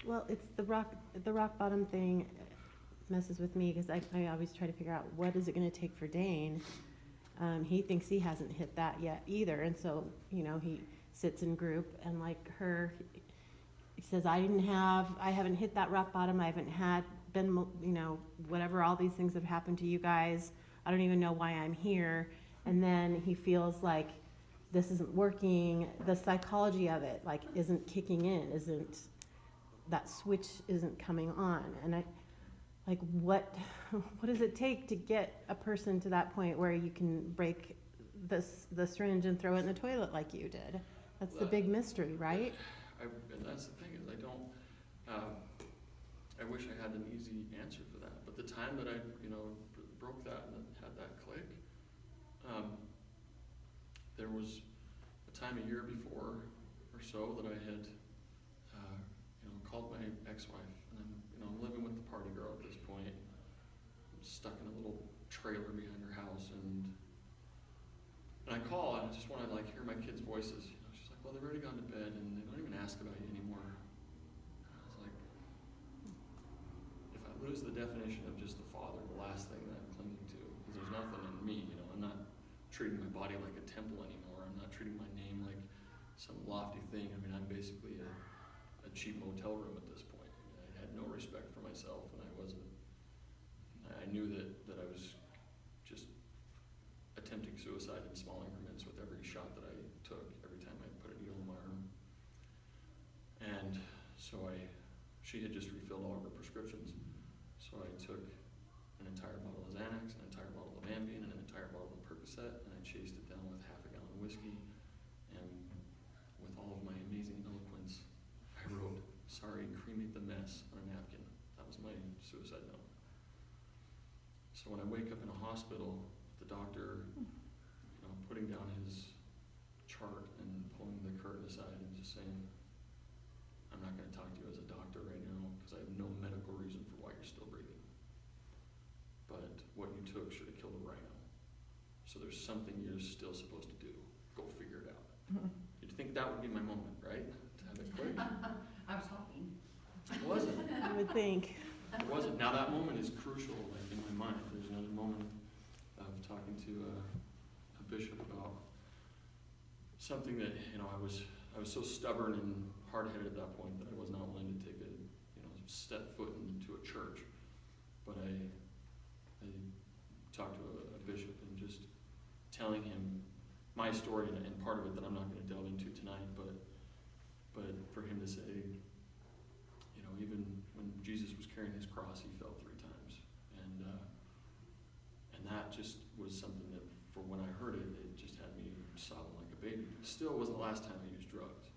Well, it's the rock bottom thing messes with me because I always try to figure out what is it going to take for Dane. He thinks he hasn't hit that yet either, and so he sits in group and like her, he says I haven't hit that rock bottom. I haven't had been whatever all these things have happened to you guys. I don't even know why I'm here, and then he feels like this isn't working. The psychology of it like isn't kicking in, isn't that switch isn't coming on, and I like what does it take to get a person to that point where you can break the syringe and throw it in the toilet like you did? That's the big mystery, right? And that's the thing is I don't. I wish I had an easy answer for that. But the time that I broke that and had that click, there was a time a year before or so that I had called my ex-wife, and I'm living with the party girl at this point. I'm stuck in a little trailer behind her house, and I call and I just want to like hear my kids' voices. She's like, well, they've already gone to bed and they don't even ask about you anymore. And I was like, if I lose the definition of just the father, the last thing that I'm clinging to, because there's nothing in me, I'm not treating my body like a temple anymore. I'm not treating my name like some lofty thing. I mean, I'm basically a cheap motel room at this point. I had no respect for myself, and I knew that I was just attempting suicide in small increments with every shot that I took, every time I put a needle in my arm. And so she had just refilled all of her prescriptions. So I took an entire bottle of Xanax, an entire bottle of Ambien, and an entire bottle of Percocet, and I chased it down with half a gallon of whiskey. And with all of my amazing eloquence, I wrote, "Sorry, cremate the mess," on a napkin. That was my suicide note. So when I wake up in a hospital, the doctor, putting down his chart and pulling the curtain aside and just saying, "I'm not going to talk to you as a doctor right now because I have no medical reason for why you're still breathing. But what you took should have killed a rhino. So there's something you're still supposed to do. Go figure it out." You'd think that would be my moment, right? To have it quick. I was hoping. It wasn't. You would think. It wasn't. Now that moment is crucial, like in my mind. There's another moment of talking to a bishop about something that I was so stubborn and hard-headed at that point that I was not willing to take a step foot into a church. But I talked to a bishop and just telling him my story and part of it that I'm not going to delve into tonight, but for him to say, even when Jesus was carrying his cross, he fell 3 times, and that just was something that, for when I heard it, it just had me sobbing like a baby. Still wasn't the last time I used drugs,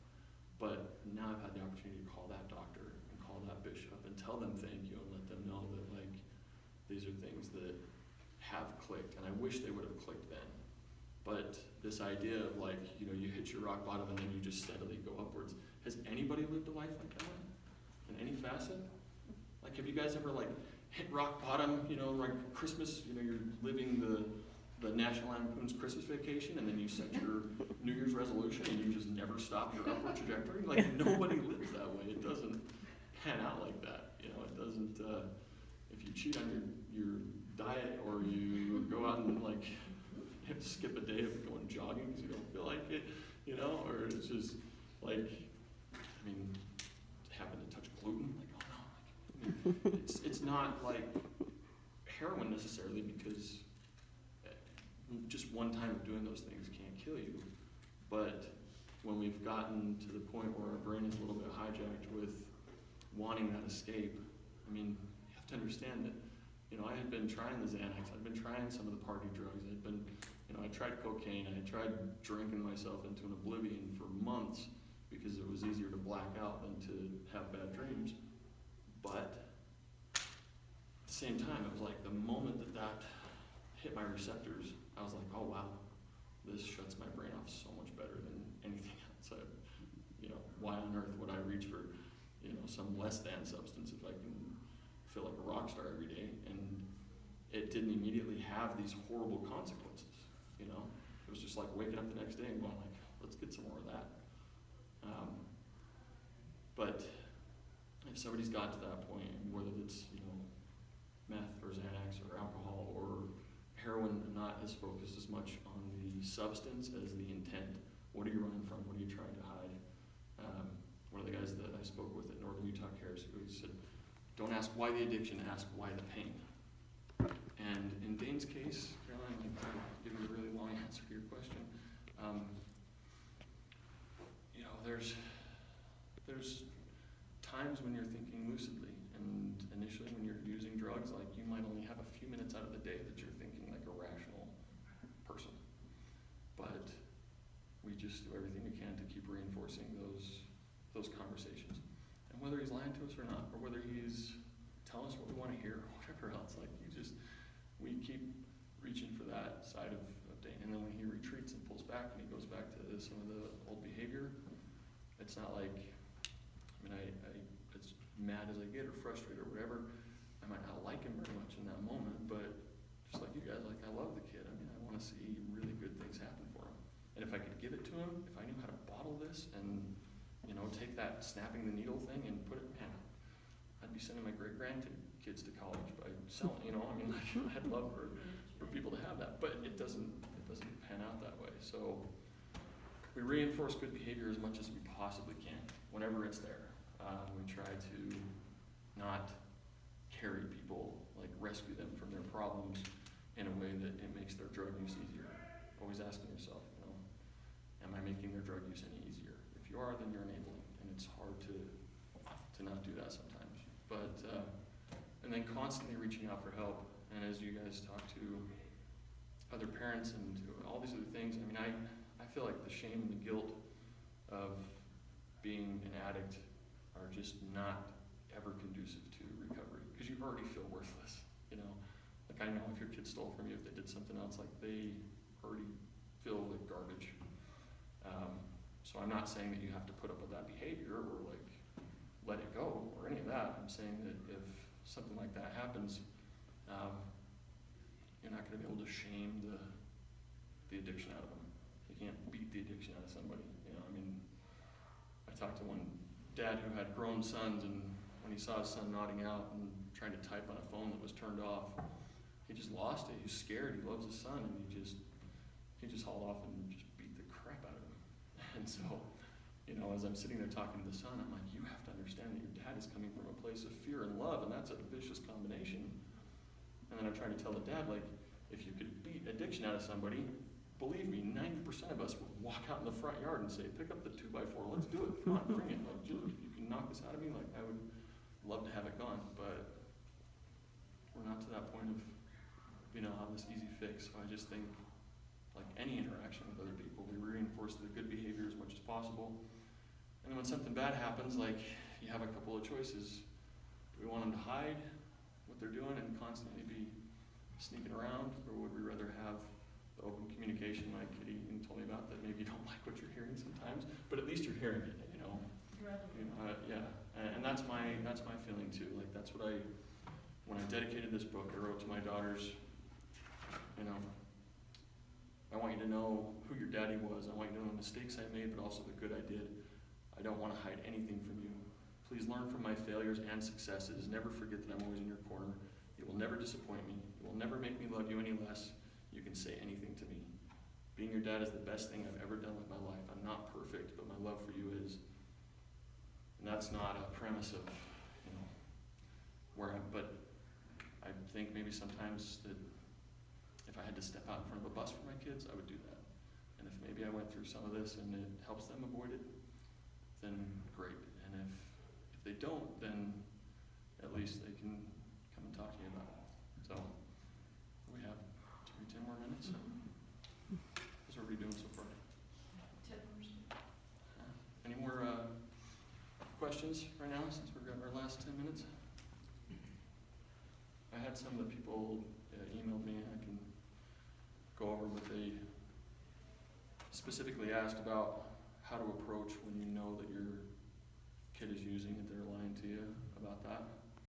but now I've had the opportunity to call that doctor and call that bishop and tell them thank you and let them know that these are things that have clicked, and I wish they would have clicked then. But this idea of you hit your rock bottom and then you just steadily go upwards. Has anybody lived a life like that in any facet? Like, have you guys ever hit rock bottom? Like Christmas. You're living the National Lampoon's Christmas Vacation, and then you set your New Year's resolution, and you just never stop your upward trajectory. Nobody lives that way. It doesn't pan out like that. It doesn't. If you cheat on your diet, or you go out and skip a day of going jogging because you don't feel like it, or it's just happen to touch gluten, it's not like heroin necessarily, because just one time of doing those things can't kill you. But when we've gotten to the point where our brain is a little bit hijacked with wanting that escape, you have to understand that, I had been trying the Xanax, I'd been trying some of the party drugs, I tried cocaine, I tried drinking myself into an oblivion for months because it was easier to black out than to have bad dreams. But at the same time, it was like the moment that hit my receptors, I was like, oh wow, this shuts my brain off so much better than anything else. Why on earth would I reach for, some less than substance if I can feel like a rock star every day? And it didn't immediately have these horrible consequences. It was just like waking up the next day and going let's get some more of that. But if somebody's got to that point, whether it's, you know, meth or Xanax or alcohol or heroin, not as focused as much on the substance as the intent. What are you running from? What are you trying to hide? One of the guys that I spoke with at Northern Utah Cares, he said, don't ask why the addiction, ask why the pain. And in Dane's case, Caroline, I'm giving you a really long answer to your question. You know, there's times when you're thinking lucidly, and initially when you're using drugs, like you might only have a few minutes out of the day that you're thinking like a rational person. But we just do everything we can to keep reinforcing those conversations. And whether he's lying to us or not, or whether he's telling us what we want to hear, or whatever else, like we keep reaching for that side of Dane. And then when he retreats and pulls back and he goes back to some of the old behavior, it's not like, I as mad as I get or frustrated or whatever, I might not like him very much in that moment, but just like you guys, like I love the kid. I want to see really good things happen for him. And if I could give it to him, if I knew how to bottle this and, you know, take that snapping the needle thing and put it, man, I'd be sending my great-grandkids to college by selling, you know, I'd love for people to have that, but it doesn't pan out that way. So we reinforce good behavior as much as we possibly can, whenever it's there. We try to not carry people, like rescue them from their problems in a way that it makes their drug use easier. Always asking yourself, you know, am I making their drug use any easier? If you are, then you're enabling, and it's hard to not do that sometimes. But and then constantly reaching out for help. And as you guys talk to other parents and to all these other things, I feel like the shame and the guilt of being an addict are just not ever conducive to recovery, because you already feel worthless, you know. Like I know if your kid stole from you, if they did something else, like they already feel like garbage. So I'm not saying that you have to put up with that behavior or like let it go or any of that. I'm saying that if something like that happens, you're not going to be able to shame the addiction out of them. You can't beat the addiction out of somebody. You know, I talked to one dad who had grown sons, and when he saw his son nodding out and trying to type on a phone that was turned off, he just lost it. He was scared. He loves his son, and he just hauled off and just beat the crap out of him. And so, you know, as I'm sitting there talking to the son, I'm like, you have to understand that your dad is coming from a place of fear and love, and that's a vicious combination. And then I'm trying to tell the dad, like, if you could beat addiction out of somebody, believe me, 90% of us would walk out in the front yard and say, pick up the 2x4, let's do it, come on, bring it. Like, if you can knock this out of me, like, I would love to have it gone, but we're not to that point of, you know, having this easy fix. So I just think, like any interaction with other people, we reinforce the good behavior as much as possible. And then when something bad happens, like, you have a couple of choices. Do we want them to hide what they're doing and constantly be sneaking around, or would we rather have the open communication like Kitty told me about, that maybe you don't like what you're hearing sometimes, but at least you're hearing it, you know? Yeah, and that's my feeling too. Like, that's what when I dedicated this book, I wrote to my daughters, you know, I want you to know who your daddy was. I want you to know the mistakes I made, but also the good I did. I don't want to hide anything from you. Please learn from my failures and successes. Never forget that I'm always in your corner. You will never disappoint me. You will never make me love you any less. You can say anything to me. Being your dad is the best thing I've ever done with my life. I'm not perfect, but my love for you is. And that's not a premise of, you know, but I think maybe sometimes that if I had to step out in front of a bus for my kids, I would do that. And if maybe I went through some of this and it helps them avoid it, then great. And if they don't, then at least they can come and talk to me about it. So we have 10 more minutes. How's everybody doing so far? 10 more. Any more questions right now, since we've got our last 10 minutes? I had some of the people emailed me, and I can go over what they specifically asked about how to approach when you know that your kid is using it, they're lying to you about that.